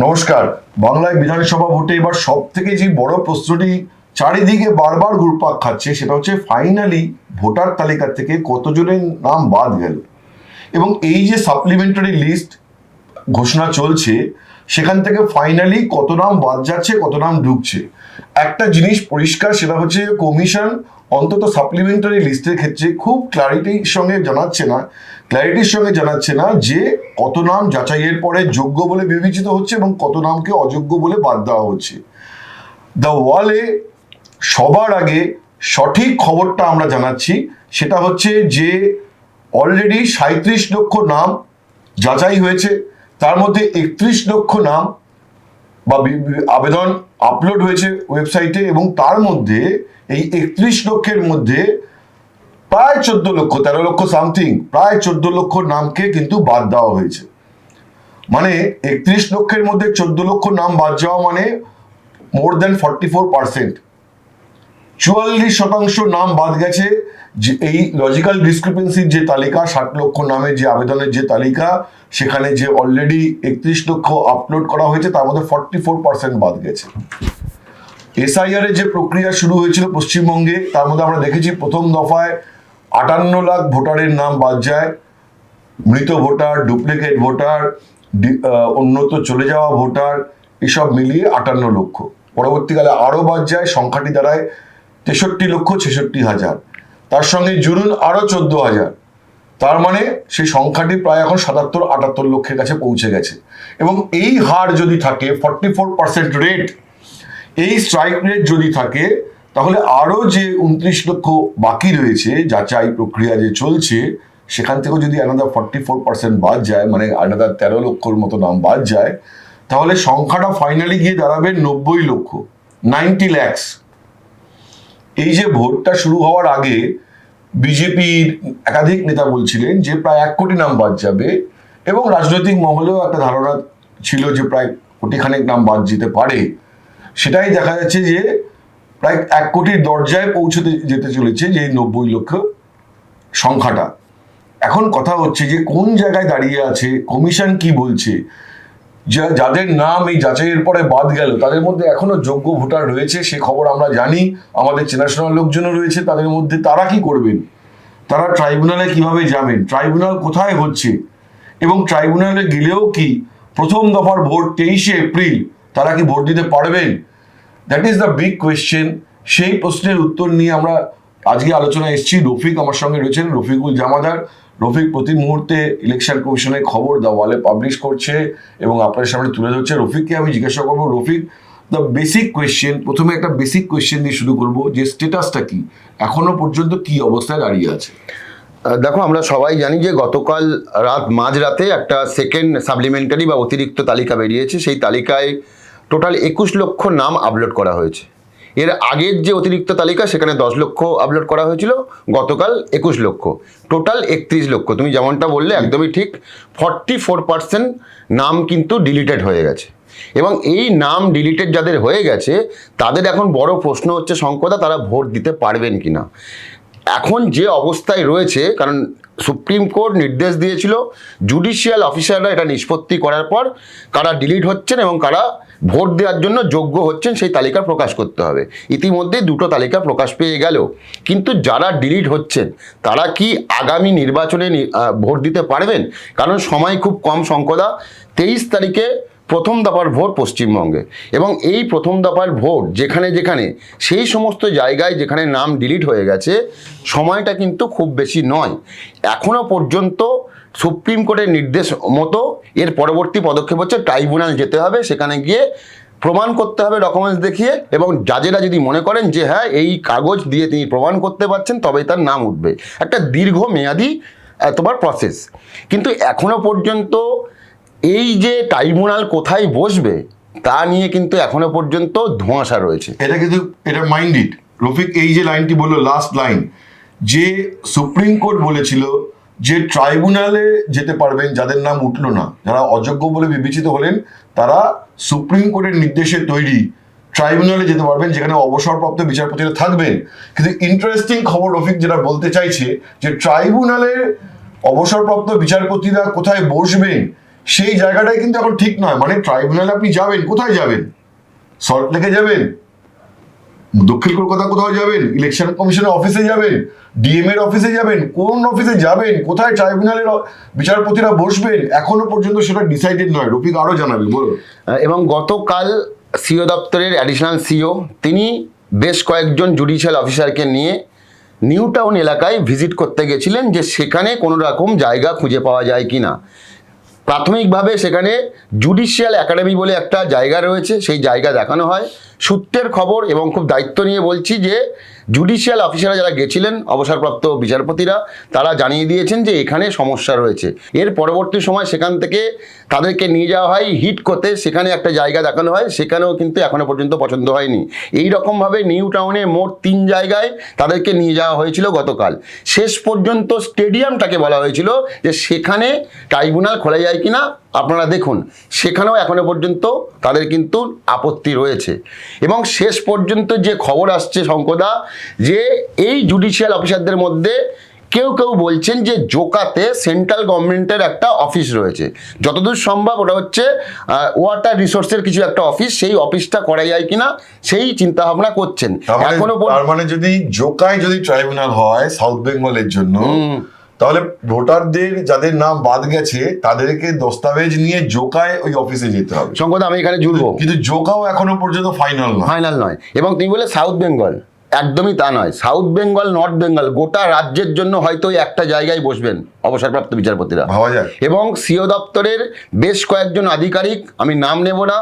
নমস্কার। বাংলায় বিধানসভা ভোটে এবার সব থেকে যে বড় প্রশ্নটি চারিদিকে বারবার ঘুরপাক খাচ্ছে সেটা হচ্ছে ফাইনালি ভোটার তালিকা থেকে কতজনের নাম বাদ গেল, এবং এই যে সাপ্লিমেন্টারি লিস্ট ঘোষণা চলছে সেখান থেকে ফাইনালি কত নাম বাদ যাচ্ছে, কত নাম ঢুকছে। একটা জিনিস পরিষ্কার, সেটা হচ্ছে কমিশন অন্তত সাপ্লিমেন্টারি লিস্টের ক্ষেত্রে খুব ক্লারিটির সঙ্গে জানাচ্ছে না যে কত নাম যাচাইয়ের পরে যোগ্য বলে বিবেচিত হচ্ছে এবং কত নামকে অযোগ্য বলে বাদ দেওয়া হচ্ছে। দ্য ওয়ালে সবার আগে সঠিক খবরটা আমরা জানাচ্ছি, সেটা হচ্ছে যে অলরেডি 37 লক্ষ নাম যাচাই হয়েছে, তার মধ্যে 31 লক্ষ নাম বা আবেদন আপলোড হয়েছে ওয়েবসাইটে, এবং তার মধ্যে এই 31 লক্ষের মধ্যে প্রায় 14 লক্ষ, 13 লক্ষ সামথিং, প্রায় 14 লক্ষ নামকে কিন্তু বাদ দেওয়া হয়েছে। মানে 31 লক্ষের মধ্যে 14 লক্ষ নাম বাদ যাওয়া মানে মোর দেন 44%। 44% নাম বাদ গেছে। যে এই লজিক্যাল ডিসক্রিপেন্সির যে তালিকা, 60 লক্ষ নামের যে আবেদনের যে তালিকা, সেখানে যে অলরেডি 31 লক্ষ আপলোড করা হয়েছে তার মধ্যে 44% বাদ গেছে। এসআইআর এর যে প্রক্রিয়া শুরু হয়েছিল পশ্চিমবঙ্গে, তার মধ্যে আমরা দেখেছি প্রথম দফায় 58 লাখ ভোটারের নাম বাদ যায়। মৃত ভোটার, ডুপ্লিকেট ভোটার, অন্যত্র চলে যাওয়া ভোটার, এসব মিলিয়ে 58 লক্ষ। পরবর্তীকালে আরো বাদ যায়, সংখ্যাটি দাঁড়ায় 63,66,000। তার সঙ্গে জুড়ুন আরো 14,000। তার মানে সেই সংখ্যাটি প্রায় এখন 77-78 লক্ষের কাছে পৌঁছে গেছে। এবং এই হার যদি থাকে, 44% রেট, এই স্ট্রাইক রেট যদি থাকে, তাহলে আরো যে 29 লক্ষ বাকি রয়েছে যাচাই প্রক্রিয়া যে চলছে, সেখান থেকেও যদি আলাদা 44% বাদ যায়, মানে আলাদা 13 লক্ষর মতো নাম বাদ যায়, তাহলে সংখ্যাটা ফাইনালি গিয়ে দাঁড়াবে 90 লক্ষ, 90 lakhs। এই যে ভোটটা শুরু হওয়ার আগে বিজেপির একাধিক নেতা বলছিলেন যে প্রায় 1 কোটি নাম বাদ যাবে, এবং রাজনৈতিক মহলেও একটা ধারণা ছিল যে প্রায় কোটিখানেক নাম বাদ যেতে পারে। সেটাই দেখা যাচ্ছে যে প্রায় 1 কোটির দরজায় পৌঁছতে যেতে চলেছে যে 90 লক্ষ সংখ্যাটা। এখন কথা হচ্ছে যে কোন জায়গায় দাঁড়িয়ে আছে, কমিশন কি বলছে, যাদের নাম এই যাচাইয়ের পরে বাদ গেল তাদের মধ্যে এখনো যোগ্য ভোটার রয়েছে, সে খবর আমরা জানি, আমাদের চেনাশোনার লোকজনও রয়েছে তাদের মধ্যে। তারা কি করবেন? তারা ট্রাইব্যুনালে কিভাবে যাবেন? ট্রাইব্যুনাল কোথায় হচ্ছে? এবং ট্রাইব্যুনালে গেলেও কি প্রথম দফার ভোট 23শে এপ্রিল, তারা কি ভোট দিতে পারবেন? That is the big question. সেই প্রশ্নের উত্তর নিয়ে আমরা আজকে আলোচনায় এসেছি। রফিক আমার সঙ্গে রয়েছেন, রফিকুল জামাদার। রফিক প্রতি মুহূর্তে ইলেকশন কমিশনের খবর দ্য ওয়ালে পাবলিশ করছে এবং আপনার সামনে তুলে ধরছে। রফিককে আমি জিজ্ঞাসা করবো, রফিক, দ্য বেসিক কোয়েশ্চেন, প্রথমে একটা বেসিক কোয়েশ্চেন দিয়ে শুরু করবো, যে স্ট্যাটাসটা কি, এখনো পর্যন্ত কি অবস্থায় দাঁড়িয়ে আছে? দেখো, আমরা সবাই জানি যে গতকাল মাঝরাতে একটা সেকেন্ড সাপ্লিমেন্টারি বা অতিরিক্ত তালিকা বেরিয়েছে। সেই তালিকায় টোটাল 21 লক্ষ নাম আপলোড করা হয়েছে। এর আগের যে অতিরিক্ত তালিকা সেখানে 10 লক্ষ আপলোড করা হয়েছিল, গতকাল 21 লক্ষ, টোটাল 31 লক্ষ। তুমি যেমনটা বললে একদমই ঠিক, 44% নাম কিন্তু ডিলিটেড হয়ে গেছে। এবং এই নাম ডিলিটেড যাদের হয়ে গেছে তাদের এখন বড় প্রশ্ন হচ্ছে, শঙ্করদা, তারা ভোট দিতে পারবেন কিনা। এখন যে অবস্থায় রয়েছে, কারণ সুপ্রিম কোর্ট নির্দেশ দিয়েছিল জুডিশিয়াল অফিসাররা এটা নিষ্পত্তি করার পর কারা ডিলিট হচ্ছেন এবং কারা ভোট দেওয়ার জন্য যোগ্য হচ্ছেন সেই তালিকা প্রকাশ করতে হবে। ইতিমধ্যে দুটো তালিকা প্রকাশ পেয়ে গেল, কিন্তু যারা ডিলিট হচ্ছেন তারা কি আগামী নির্বাচনে ভোট দিতে পারবেন? কারণ সময় খুব কম, শঙ্করদা। 23 তারিখে প্রথম দফার ভোট পশ্চিমবঙ্গে, এবং এই প্রথম দফার ভোট যেখানে যেখানে, সেই সমস্ত জায়গায় যেখানে নাম ডিলিট হয়ে গেছে, সময়টা কিন্তু খুব বেশি নয়। এখনো পর্যন্ত সুপ্রিম কোর্টের নির্দেশ মতো এর পরবর্তী পদক্ষেপ হচ্ছে ট্রাইব্যুনাল যেতে হবে, সেখানে গিয়ে প্রমাণ করতে হবে ডকুমেন্টস দেখিয়ে, এবং জাজেরা যদি মনে করেন যে হ্যাঁ এই কাগজ দিয়ে তিনি প্রমাণ করতে পারছেন, তবেই তার নাম উঠবে। একটা দীর্ঘমেয়াদী তোমার প্রসেস। কিন্তু এখনো পর্যন্ত এই যে ট্রাইব্যুনাল কোথায় বসবে তা নিয়ে কিন্তু এখনো পর্যন্ত ধোঁয়াশা রয়েছে। এটা মাইন্ডেড। রফিক এই যে লাইনটি বললো, লাস্ট লাইন, যে সুপ্রিম কোর্ট বলেছিল যে ট্রাইব্যুনালে যেতে পারবেন যাদের নাম উঠলো না, যারা অযোগ্য বলে বিবেচিত হলেন, তারা সুপ্রিম কোর্টের নির্দেশে তৈরি ট্রাইব্যুনালে যেতে পারবেন, যেখানে অবসরপ্রাপ্ত বিচারপতিরা থাকবেন। কিন্তু ইন্টারেস্টিং খবর রফিক যেটা বলতে চাইছে, যে ট্রাইব্যুনালে অবসরপ্রাপ্ত বিচারপতিরা কোথায় বসবেন সেই জায়গাটাই কিন্তু এখন ঠিক নয়। মানে ট্রাইব্যুনালে আপনি যাবেন, কোথায় যাবেন? সল্টলেকে যাবেন, দক্ষিণ কলকাতা কোথাও যাবেন, ইলেকশন কমিশনের অফিসে যাবেন, ডিএম এর অফিসে যাবেন, কোন অফিসে যাবেন, কোথায় ট্রাইব্যুনালের বিচারপতিরা বসবেন, এখনো পর্যন্ত সেটা ডিসাইডেড নয়। রফিক আরো জানাবে, বলো। এবং গতকাল সিও দপ্তরের অ্যাডিশনাল সিও তিনি বেশ কয়েকজন জুডিশিয়াল অফিসারকে নিয়ে নিউ টাউন এলাকায় ভিজিট করতে গেছিলেন, যে সেখানে কোনো রকম জায়গা খুঁজে পাওয়া যায় কি না। প্রাথমিকভাবে সেখানে জুডিশিয়াল একাডেমি বলে একটা জায়গা রয়েছে, সেই জায়গা দেখানো হয়। সূত্রের খবর এবং খুব দায়িত্ব নিয়ে বলছি যে জুডিশিয়াল অফিসাররা যারা গেছিলেন, অবসরপ্রাপ্ত বিচারপতিরা, তারা জানিয়ে দিয়েছেন যে এখানে সমস্যা রয়েছে। এর পরবর্তী সময় সেখান থেকে তাদেরকে নিয়ে যাওয়া হয় হিট করতে, সেখানে একটা জায়গা দেখানো হয়, সেখানেও কিন্তু এখনো পর্যন্ত পছন্দ হয়নি। এই রকমভাবে নিউ টাউনে মোট 3 জায়গায় তাদেরকে নিয়ে যাওয়া হয়েছিল গতকাল। শেষ পর্যন্ত স্টেডিয়ামটাকে বলা হয়েছিল যে সেখানে ট্রাইব্যুনাল খোলা যায় কিনা আপনারা দেখুন, সেখানেও এখনো পর্যন্ত তাদের কিন্তু আপত্তি রয়েছে। এবং শেষ পর্যন্ত যে খবর আসছে শঙ্করদা, যে এই জুডিশিয়াল অফিসারদের মধ্যে কেউ কেউ বলছেন যে জোকাতে সেন্ট্রাল গভর্নমেন্টের একটা অফিস রয়েছে, যতদূর সম্ভব ওটা হচ্ছে ওয়াটার রিসোর্সের কিছু একটা অফিস, সেই অফিসটা করা যায় কিনা সেই চিন্তা ভাবনা করছেন। এখনো তার মানে যদি জোকায় যদি ট্রাইব্যুনাল হয় সাউথ বেঙ্গলের জন্য, তাহলে ভোটারদের যাদের নাম বাদ গেছে তাদেরকে দস্তাবেজ নিয়ে জোকায় ওই অফিসে যেতে হবে। শঙ্করদা আমি এখানে জুড়বো, কিন্তু জোকাও এখনো পর্যন্ত ফাইনাল নয়। এবং তুমি বলে সাউথ বেঙ্গল, একদমই তা নয়। সাউথ বেঙ্গল, নর্থ বেঙ্গল, গোটা রাজ্যের জন্য হয়তো একটা জায়গায় বসবেন অবসরপ্রাপ্ত বিচারপতিরা, ভাবা যায়। এবং সিও দপ্তরের বেশ কয়েকজন আধিকারিক, আমি নাম নেব না,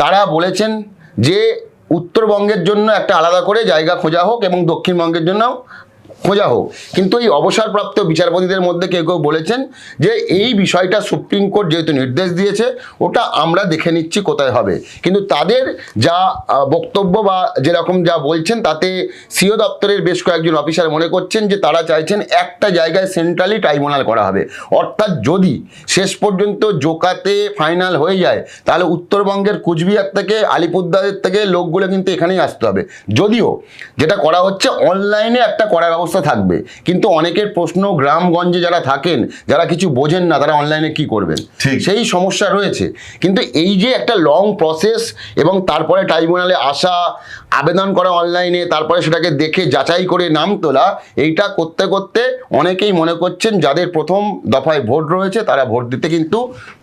তারা বলেছেন যে উত্তরবঙ্গের জন্য একটা আলাদা করে জায়গা খোঁজা হোক এবং দক্ষিণবঙ্গের জন্য খোঁজা হোক। কিন্তু এই অবসরপ্রাপ্ত বিচারপতিদের মধ্যে কেউ কেউ বলেছেন যে এই বিষয়টা সুপ্রিম কোর্ট যেহেতু নির্দেশ দিয়েছে, ওটা আমরা দেখে নিচ্ছি কোথায় হবে। কিন্তু তাদের যা বক্তব্য বা যেরকম যা বলছেন, তাতে সিও দপ্তরের বেশ কয়েকজন অফিসার মনে করছেন যে তারা চাইছেন একটা জায়গায় সেন্ট্রালি ট্রাইব্যুনাল করা হবে। অর্থাৎ যদি শেষ পর্যন্ত জোকাতে ফাইনাল হয়ে যায়, তাহলে উত্তরবঙ্গের কুচবিহার থেকে, আলিপুরদুয়ারের থেকে লোকগুলো কিন্তু এখানেই আসতে হবে। যদিও যেটা করা হচ্ছে অনলাইনে একটা করার ব্যবস্থা থাকবে, কিন্তু অনেকের প্রশ্ন, গ্রামগঞ্জে যারা থাকেন, যারা কিছু বোঝেন না, তারা অনলাইনে কি করবেন, সেই সমস্যা রয়েছে। কিন্তু এই যে একটা লং প্রসেস এবং তারপরে ট্রাইব্যুনালে আসা, আবেদন করা অনলাইনে, তারপরে সেটাকে দেখে যাচাই করে নাম তোলা, এইটা করতে করতে অনেকেই মনে করছেন যাদের প্রথম দফায় ভোট রয়েছে তারা ভোট দিতে কিন্তু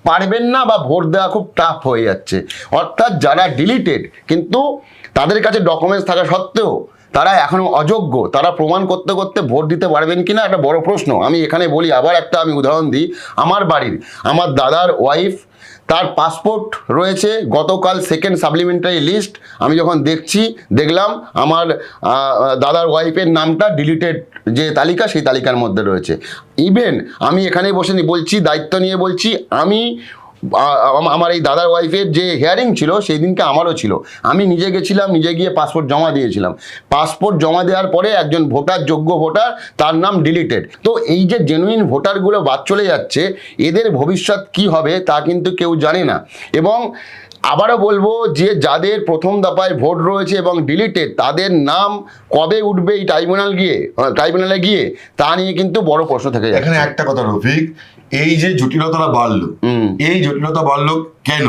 পারবেন না, বা ভোট দেওয়া খুব টাফ হয়ে যাচ্ছে। অর্থাৎ যারা ডিলিটেড কিন্তু তাদের কাছে ডকুমেন্টস থাকা সত্ত্বেও তারা এখনো অযোগ্য, তারা প্রমাণ করতে করতে ভোট দিতে পারবেন কিনা একটা বড় প্রশ্ন। আমি এখানে বলি, আবার একটা আমি উদাহরণ দিই। আমার বাড়ির, আমার দাদার ওয়াইফ, তার পাসপোর্ট রয়েছে, গতকাল সেকেন্ড সাপ্লিমেন্টারি লিস্ট আমি যখন দেখলাম আমার দাদার ওয়াইফের নামটা ডিলিটেড যে তালিকা, সেই তালিকার মধ্যে রয়েছে। ইভেন আমি এখানে বসে বলছি, দায়িত্ব নিয়ে বলছি, আমি আমার এই দাদার ওয়াইফের যে হিয়ারিং ছিল সেই দিনকে আমারও ছিল, আমি নিজে গেছিলাম, নিজে গিয়ে পাসপোর্ট জমা দিয়েছিলাম। পাসপোর্ট জমা দেওয়ার পরে একজন ভোটার, যোগ্য ভোটার, তার নাম ডিলিটেড। তো এই যে জেনুইন ভোটারগুলো বাদ চলে যাচ্ছে, এদের ভবিষ্যৎ কি হবে তা কিন্তু কেউ জানে না। এবং আবারও বলবো যে যাদের প্রথম দফায় ভোট রয়েছে এবং ডিলিটেড, তাদের নাম কবে উঠবে এই ট্রাইব্যুনালে গিয়ে তা নিয়ে কিন্তু বড় প্রশ্ন থেকে যায়। এখানে একটা কথা রফিক, এই যে জটিলতাটা বাড়লো, এই জটিলতা বাড়লো কেন,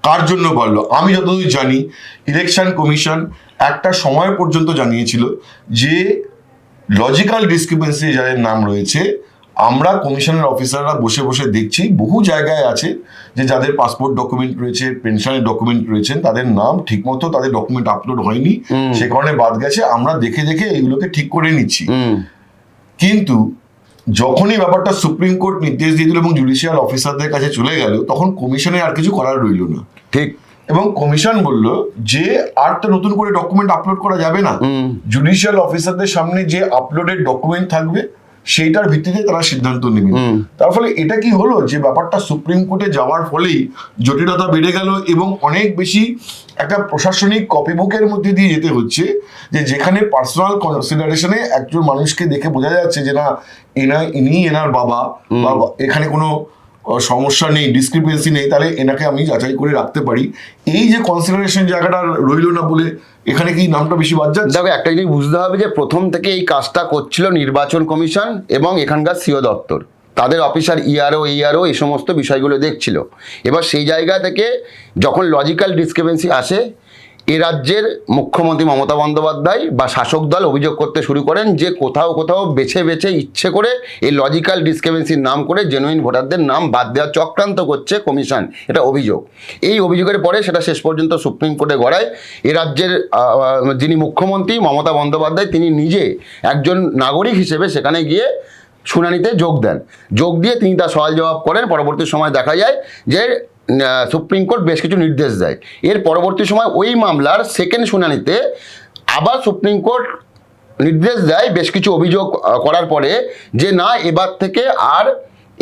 কার জন্য বাড়লো? আমি যতদূর জানি, ইলেকশন কমিশন একটা সময় পর্যন্ত জানিয়েছিল যে লজিক্যাল ডিসক্রিপেন্সি যাদের নাম রয়েছে, আমরা কমিশনের অফিসাররা বসে বসে দেখছি, বহু জায়গায় আছে যে যাদের পাসপোর্ট ডকুমেন্ট রয়েছে, পেনশনের ডকুমেন্ট রয়েছেন, তাদের নাম ঠিকমতো তাদের ডকুমেন্ট আপলোড হয়নি, সে কারণে বাদ গেছে, আমরা দেখে দেখে এইগুলোকে ঠিক করে নিচ্ছি। কিন্তু যখনই ব্যাপারটা সুপ্রিম কোর্ট নির্দেশ দিয়ে দিল এবং জুডিশিয়াল অফিসারদের কাছে চলে গেল, তখন কমিশনের আর কিছু করার রইল না। ঠিক। এবং কমিশন বলল যে আর তো নতুন করে ডকুমেন্ট আপলোড করা যাবে না, জুডিশিয়াল অফিসারদের সামনে যে আপলোডেড ডকুমেন্ট থাকবে সেইটার ভিত্তিতে তারা সিদ্ধান্ত নেবে। তার ফলে এটা কি হলো যে ব্যাপারটা সুপ্রিম কোর্টে যাওয়ার ফলেই জটিলতা বেড়ে গেল এবং অনেক বেশি একটা প্রশাসনিক কপিবুকের মধ্যে দিয়ে যেতে হচ্ছে, যে যেখানে পার্সোনাল কনসিডারেশনে একজন মানুষকে দেখে বোঝা যাচ্ছে যে না ইনি এনার বাবা, বা এখানে কোনো সমস্যা নেই, ডিসক্রিপেন্সি নেই, তাহলে এনাকে আমি যাচাই করে রাখতে পারি। এই যে কনসিডারেশন জায়গাটা রইল না বলে এখানে কি নামটা বেশি বাদ যাচ্ছে? দেখো, একটা জিনিস বুঝতে হবে যে প্রথম থেকে এই কাজটা করছিল নির্বাচন কমিশন এবং এখানকার সিও দপ্তর। তাদের অফিসার ইআরও এই সমস্ত বিষয়গুলো দেখছিল। এবার সেই জায়গা থেকে যখন লজিক্যাল ডিসক্রিপেন্সি আসে, এ রাজ্যের মুখ্যমন্ত্রী মমতা বন্দ্যোপাধ্যায় বা শাসক দল অভিযোগ করতে শুরু করেন যে কোথাও কোথাও বেছে বেছে ইচ্ছে করে এই লজিক্যাল ডিসক্রিপেন্সির নাম করে জেনুইন ভোটারদের নাম বাদ দেওয়ার চক্রান্ত করছে কমিশন, এটা অভিযোগ। এই অভিযোগের পরে সেটা শেষ পর্যন্ত সুপ্রিম কোর্টে গড়ায়। এ রাজ্যের যিনি মুখ্যমন্ত্রী মমতা বন্দ্যোপাধ্যায়, তিনি নিজে একজন নাগরিক হিসেবে সেখানে গিয়ে শুনানিতে যোগ দেন। যোগ দিয়ে তিনি তার সওয়াল জবাব করেন। পরবর্তী সময় দেখা যায় যে সুপ্রিম কোর্ট বেশ কিছু নির্দেশ দেয়। এর পরবর্তী সময় ওই মামলার সেকেন্ড শুনানিতে আবার সুপ্রিম কোর্ট নির্দেশ দেয় বেশ কিছু অভিযোগ করার পরে যে না, এবার থেকে আর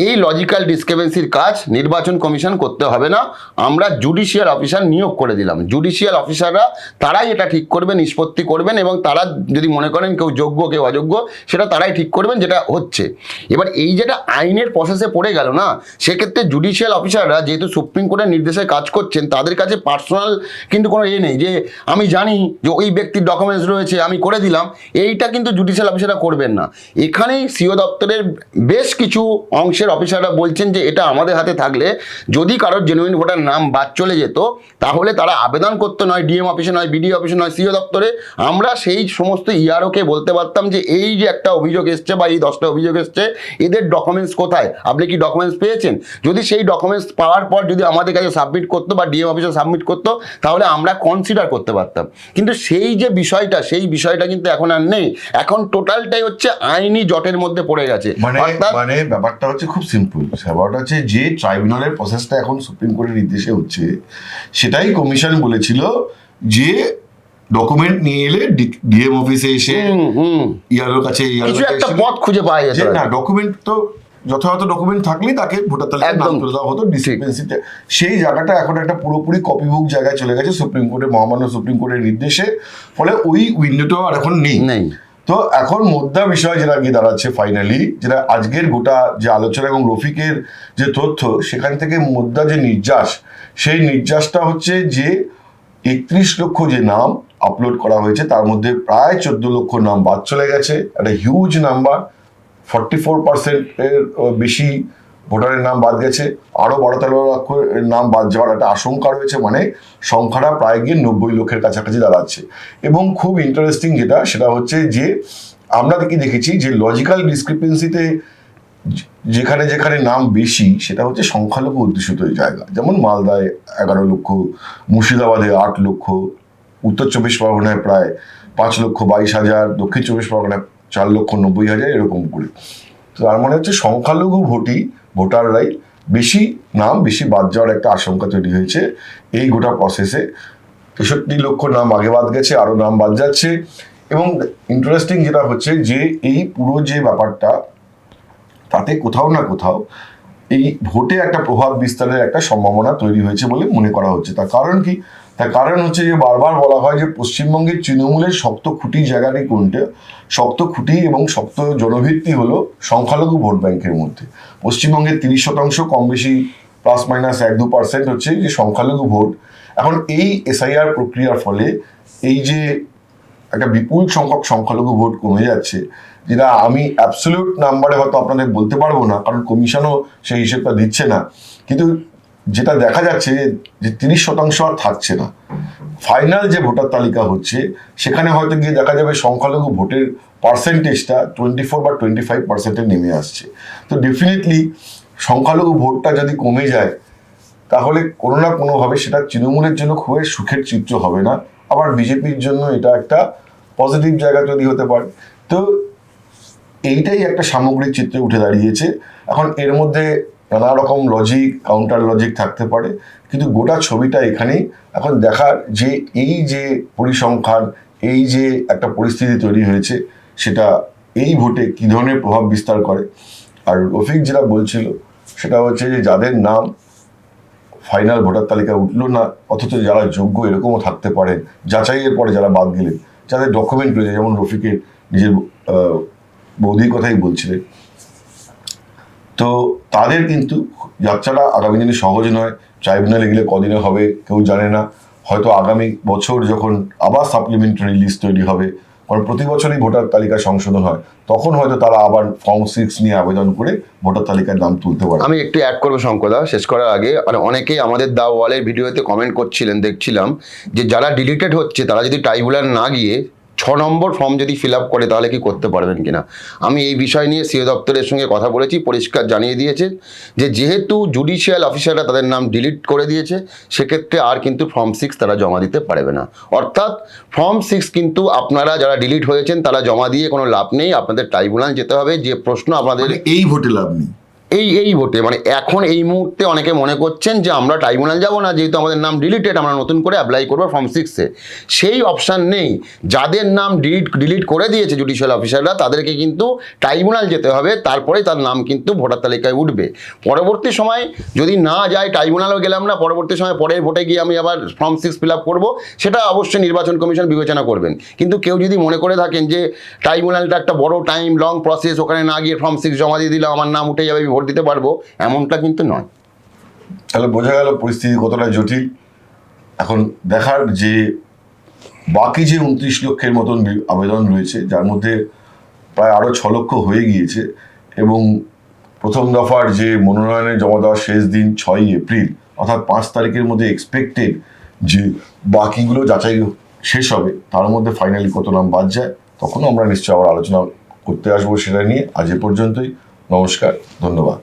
এই লজিক্যাল ডিসক্রিপেন্সির কাজ নির্বাচন কমিশন করতে হবে না, আমরা জুডিশিয়াল অফিসার নিয়োগ করে দিলাম। জুডিশিয়াল অফিসাররা তারাই এটা ঠিক করবেন, নিষ্পত্তি করবেন, এবং তারা যদি মনে করেন কেউ যোগ্য কেউ অযোগ্য সেটা তারাই ঠিক করবেন, যেটা হচ্ছে। এবার এই যেটা আইনের প্রসেসে পড়ে গেল না, সেক্ষেত্রে জুডিশিয়াল অফিসাররা যেহেতু সুপ্রিম কোর্টের নির্দেশে কাজ করছেন, তাদের কাছে পার্সোনাল কিন্তু কোনো নেই যে আমি জানি যে ওই ব্যক্তির ডকুমেন্টস রয়েছে আমি করে দিলাম, এইটা কিন্তু জুডিশিয়াল অফিসাররা করবেন না। এখানেই সিও দপ্তরের বেশ কিছু অংশের অফিসাররা বলছেন যে এটা আমাদের হাতে থাকলে যদি কারোর জেনুইন ভোটার নাম বাদ চলে যেত, তাহলে তারা আবেদন করতে নয় ডিএম অফিসে, নয় বিডিও অফিসে, নয় সিও দপ্তরে, আমরা সেই সমস্ত ইআরওকে বলতে পারতাম যে এই যে একটা অভিযোগ এসছে বা এই 10টা অভিযোগ এসছে, এদের ডকুমেন্টস কোথায়, আপনি কি ডকুমেন্টস পেয়েছেন? যদি সেই ডকুমেন্টস পাওয়ার পর যদি আমাদের কাছে সাবমিট করতো বা ডিএম অফিসে সাবমিট করতো, তাহলে আমরা কনসিডার করতে পারতাম। কিন্তু সেই যে বিষয়টা, সেই বিষয়টা কিন্তু এখন আর নেই। এখন টোটালটাই হচ্ছে আইনি জটের মধ্যে পড়ে গেছে। মানে ব্যাপারটা হচ্ছে খুব সিম্পল। ব্যাপারটা হচ্ছে যে ট্রাইব্যুনালের প্রসেসটা এখন সুপ্রিম কোর্টের নির্দেশে হচ্ছে, সেটাই কমিশন বলেছিল যে ডকুমেন্ট নিয়ে এলে ডিএম অফিসে এসে ইয়ারোর কাছে কিছু একটা পথ খুঁজে পাওয়া যেত না, ডকুমেন্ট তো যথাযথ ডকুমেন্ট থাকলেই তাকে ভোটার তালিকায় নাম তুলে দেওয়া হতো ডিসক্রিপেন্সিতে। সেই জায়গাটা এখন একটা পুরোপুরি কপিবুক জায়গায় চলে গেছে সুপ্রিম কোর্টের, মহামান্য সুপ্রিম কোর্টের নির্দেশে। ফলে ওই উইন্ডোটাও আর এখন নেই। তো এখন মুদ্রা বিষয় যেটা গিয়ে দাঁড়াচ্ছে ফাইনালি, যেটা আজকের গোটা যে আলোচনা এবং রফিকের যে তথ্য, সেখান থেকে মুদ্রা যে নির্যাস, সেই নির্যাসটা হচ্ছে যে 31 লক্ষ যে নাম আপলোড করা হয়েছে তার মধ্যে প্রায় 14 লক্ষ নাম বাদ চলে গেছে। একটা হিউজ নাম্বার, 44% এর বেশি ভোটারের নাম বাদ গেছে। আরো 12-13 লক্ষ নাম বাদ যাওয়ার একটা আশঙ্কা রয়েছে। মানে সংখ্যাটা প্রায় গিয়ে 90 লক্ষের কাছাকাছি দাঁড়াচ্ছে। এবং খুব ইন্টারেস্টিং যেটা, সেটা হচ্ছে যে আমরা দেখেছি যে লজিক্যাল ডিসক্রিপেন্সিতে যেখানে যেখানে নাম বেশি, সেটা হচ্ছে সংখ্যালঘু অধ্যুষিত জায়গা। যেমন মালদায় 11 লক্ষ, মুর্শিদাবাদে 8 লক্ষ, উত্তর 24 পরগনায় প্রায় 5,22,000, দক্ষিণ 24 পরগনায় 4,90,000, এরকম করে। তো তার মানে হচ্ছে সংখ্যালঘু ভোটাররাই বেশি নাম বেশি বাদ যাওয়ার একটা আশঙ্কা তৈরি হয়েছে এই গোটা প্রসেসে। 63 লক্ষ নাম আগে বাদ গেছে, আরো নাম বাদ যাচ্ছে। এবং ইন্টারেস্টিং যেটা হচ্ছে যে এই পুরো যে ব্যাপারটা, তাতে কোথাও না কোথাও এই ভোটে একটা প্রভাব বিস্তারের একটা সম্ভাবনা তৈরি হয়েছে বলে মনে করা হচ্ছে। তার কারণ কি? তার কারণ হচ্ছে যে বারবার বলা হয় যে পশ্চিমবঙ্গের তৃণমূলের শক্ত খুঁটি জায়গাটি কোনটা, শক্ত খুঁটি এবং শক্ত জনভিত্তি হলো সংখ্যালঘু ভোট ব্যাংকের মধ্যে। পশ্চিমবঙ্গের 30% কম বেশি প্লাস মাইনাস 1-2% হচ্ছে যে সংখ্যালঘু ভোট। এখন এই এসআইআর প্রক্রিয়ার ফলে এই যে একটা বিপুল সংখ্যক সংখ্যালঘু ভোট কমে যাচ্ছে, যেটা আমি অ্যাবসলিউট নাম্বারে হয়তো আপনাদের বলতে পারবো না, কারণ কমিশনও সেই হিসেবটা দিচ্ছে না। কিন্তু যেটা দেখা যাচ্ছে যে 30% আর থাকছে না। ফাইনাল যে ভোটার তালিকা হচ্ছে সেখানে হয়তো গিয়ে দেখা যাবে সংখ্যালঘু ভোটের পার্সেন্টেজটা 24 বা 25% নেমে আসছে। তো ডেফিনেটলি সংখ্যালঘু ভোটটা যদি কমে যায়, তাহলে কোনো না কোনোভাবে সেটা তৃণমূলের জন্য খুব সুখের চিত্র হবে না, আবার বিজেপির জন্য এটা একটা পজিটিভ জায়গা তৈরি হতে পারে। তো এইটাই একটা সামগ্রিক চিত্রে উঠে দাঁড়িয়েছে। এখন এর মধ্যে নানা রকম লজিক, কাউন্টার লজিক থাকতে পারে, কিন্তু গোটা ছবিটা এখানেই এখন দেখার যে এই যে পরিসংখ্যান, এই যে একটা পরিস্থিতি তৈরি হয়েছে, সেটা এই ভোটে কী ধরনের প্রভাব বিস্তার করে। আর রফিক যেটা বলছিল সেটা হচ্ছে যে যাদের নাম ফাইনাল ভোটার তালিকায় উঠলো না, অথচ যারা যোগ্য এরকমও থাকতে পারেন, যাচাইয়ের পরে যারা বাদ গেলেন, যাদের ডকুমেন্ট রয়েছে, যেমন রফিকের নিজের বৌদির কথাই বলছিলেন, তো তাদের কিন্তু যাত্রাটা আগামী দিনে সহজ নয়। ট্রাইব্যুনালে গেলে কদিনে হবে কেউ জানে না, হয়তো আগামী বছর যখন আবার সাপ্লিমেন্টারি লিস্ট তৈরি হবে কারণ প্রতি বছরই ভোটার তালিকা সংশোধন হয়, তখন হয়তো তারা আবার ফর্ম 6 নিয়ে আবেদন করে ভোটার তালিকায় নাম তুলতে পারে। আমি একটু অ্যাড করবো শঙ্করদা শেষ করার আগে, মানে অনেকেই আমাদের দা ওয়ালের ভিডিওতে কমেন্ট করছিলেন, দেখছিলাম যে যারা ডিলিটেড হচ্ছে তারা যদি ট্রাইব্যুনাল না গিয়ে 6 নম্বর ফর্ম যদি ফিল আপ করে তাহলে কি করতে পারবেন কিনা। আমি এই বিষয় নিয়ে সিও দপ্তরের সঙ্গে কথা বলেছি, পরিষ্কার জানিয়ে দিয়েছে যে যেহেতু জুডিশিয়াল অফিসাররা তাদের নাম ডিলিট করে দিয়েছে, সেক্ষেত্রে আর কিন্তু ফর্ম 6 তারা জমা দিতে পারবে না। অর্থাৎ ফর্ম 6 কিন্তু আপনারা যারা ডিলিট হয়েছেন তারা জমা দিয়ে কোনো লাভ নেই, আপনাদের ট্রাইব্যুনাল যেতে হবে। যে প্রশ্ন আপনাদের মানে এই ভোটে লাভ নেই, এই ভোটে, মানে এখন এই মুহূর্তে অনেকে মনে করছেন যে আমরা ট্রাইব্যুনাল যাব না, যেহেতু আমাদের নাম ডিলিটেড, আমরা নতুন করে অ্যাপ্লাই করবো ফর্ম 6-এ। সেই অপশান নেই। যাদের নাম ডিলিট করে দিয়েছে জুডিশিয়াল অফিসাররা, তাদেরকে কিন্তু ট্রাইব্যুনাল যেতে হবে, তারপরে তার নাম কিন্তু ভোটার তালিকায় উঠবে। পরবর্তী সময় যদি না যায়, ট্রাইব্যুনালও গেলাম না, পরবর্তী সময় পরের ভোটে গিয়ে আমি আবার ফর্ম 6 ফিল আপ করবো, সেটা অবশ্যই নির্বাচন কমিশন বিবেচনা করবেন। কিন্তু কেউ যদি মনে করে থাকেন যে ট্রাইব্যুনালটা একটা বড় টাইম লং প্রসেস, ওখানে না গিয়ে ফর্ম 6 জমা দিয়ে দিলাম আমার নাম উঠে যাবে, ভোট দিতে পারবো, এমনটা কিন্তু নয়। তাহলে বোঝা গেল পরিস্থিতি কতটা জটিল। এখন দেখার যে বাকি যে 29 লক্ষের মতন আবেদন রয়েছে, যার মধ্যে প্রায় আরও 6 লক্ষ হয়ে গিয়েছে, এবং প্রথম দফার যে মনোনয়নের জমা দেওয়ার শেষ দিন 6ই এপ্রিল, অর্থাৎ 5 তারিখের মধ্যে এক্সপেক্টেড যে বাকিগুলো যাচাই শেষ হবে, তার মধ্যে ফাইনালি কত নাম বাদ যায়, তখনও আমরা নিশ্চয়ই আবার আলোচনা করতে আসবো সেটা নিয়ে। আজ এ পর্যন্তই, নমস্কার, ধন্যবাদ।